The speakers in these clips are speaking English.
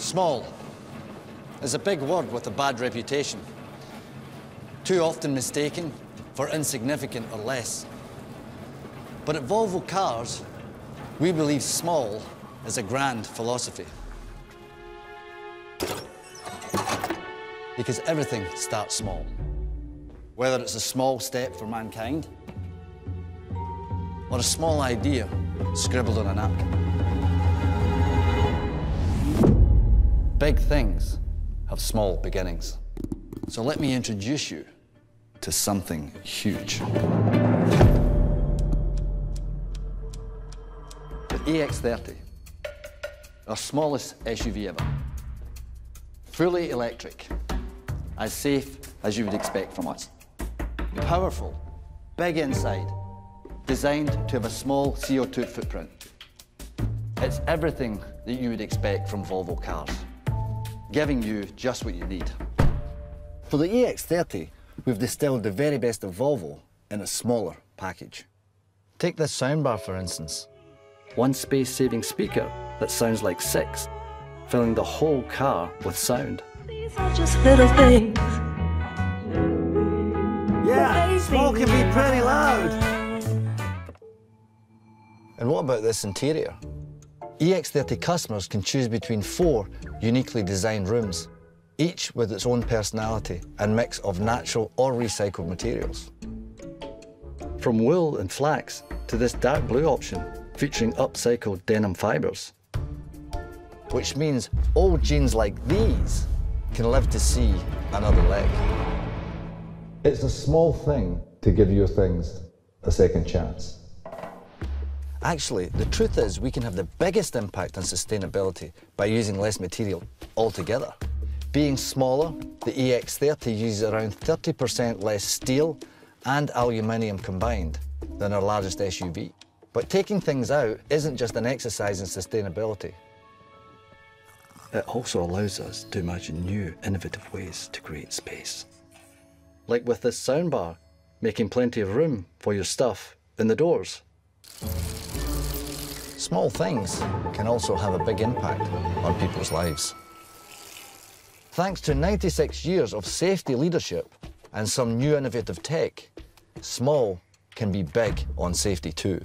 Small is a big word with a bad reputation. Too often mistaken for insignificant or less. But at Volvo Cars, we believe small is a grand philosophy. Because everything starts small. Whether it's a small step for mankind, or a small idea scribbled on a napkin. Big things have small beginnings. So let me introduce you to something huge. The EX30, our smallest SUV ever. Fully electric, as safe as you would expect from us. Powerful, big inside, designed to have a small CO2 footprint. It's everything that you would expect from Volvo cars, giving you just what you need. For the EX30, we've distilled the very best of Volvo in a smaller package. Take this soundbar, for instance. One space-saving speaker that sounds like 6, filling the whole car with sound. These are just little things. Yeah, small can be pretty loud. And what about this interior? EX30 customers can choose between 4 uniquely designed rooms, each with its own personality and mix of natural or recycled materials. From wool and flax to this dark blue option featuring upcycled denim fibres. Which means old jeans like these can live to see another leg. It's a small thing to give your things a second chance. Actually, the truth is we can have the biggest impact on sustainability by using less material altogether. Being smaller, the EX30 uses around 30% less steel and aluminium combined than our largest SUV. But taking things out isn't just an exercise in sustainability. It also allows us to imagine new, innovative ways to create space. Like with this soundbar, making plenty of room for your stuff in the doors. Small things can also have a big impact on people's lives. Thanks to 96 years of safety leadership and some new innovative tech, small can be big on safety too.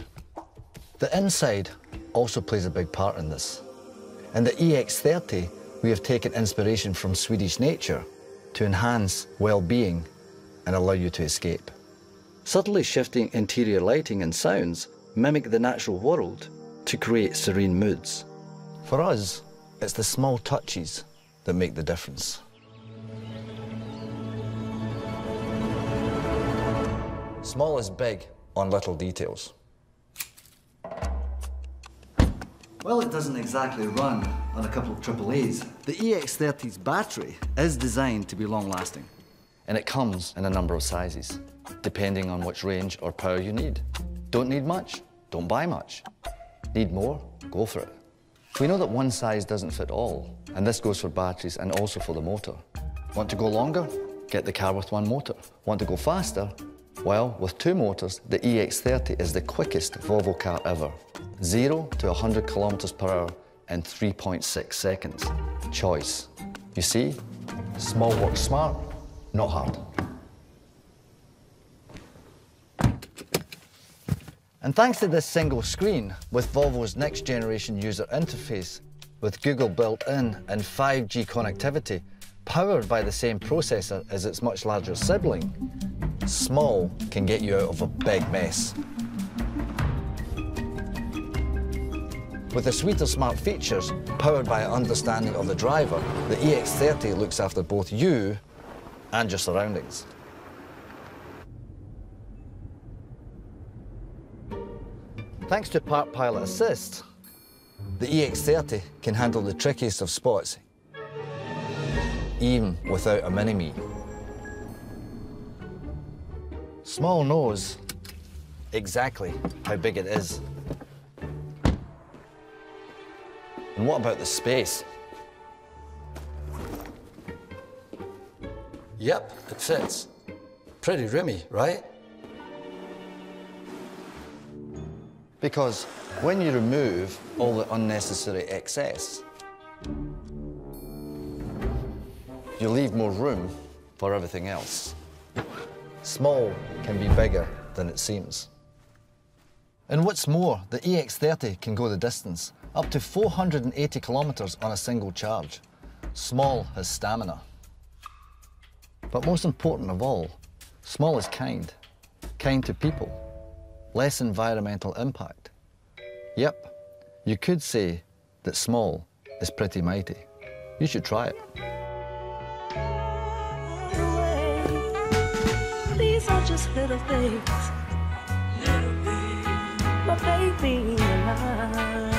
The inside also plays a big part in this. In the EX30, we have taken inspiration from Swedish nature to enhance well-being and allow you to escape. Subtly shifting interior lighting and sounds mimic the natural world to create serene moods. For us, it's the small touches that make the difference. Small is big on little details. Well, it doesn't exactly run on a couple of AAAs. The EX30's battery is designed to be long-lasting, and it comes in a number of sizes, depending on which range or power you need. Don't need much? Don't buy much. Need more? Go for it. We know that one size doesn't fit all, and this goes for batteries and also for the motor. Want to go longer? Get the car with one motor. Want to go faster? Well, with 2 motors, the EX30 is the quickest Volvo car ever. 0 to 100 kilometers per hour in 3.6 seconds. Choice. You see, small works smart, not hard. And thanks to this single screen, with Volvo's next generation user interface, with Google built in and 5G connectivity, powered by the same processor as its much larger sibling, small can get you out of a big mess. With a suite of smart features, powered by an understanding of the driver, the EX30 looks after both you and your surroundings. Thanks to Park Pilot Assist, the EX30 can handle the trickiest of spots, even without a mini-me. Small knows exactly how big it is. And what about the space? Yep, it fits. Pretty roomy, right? Because when you remove all the unnecessary excess, you leave more room for everything else. Small can be bigger than it seems. And what's more, the EX30 can go the distance, up to 480 kilometers on a single charge. Small has stamina. But most important of all, small is kind. Kind to people. Less environmental impact. Yep, you could say that small is pretty mighty. You should try it. These are just little things. My baby alive.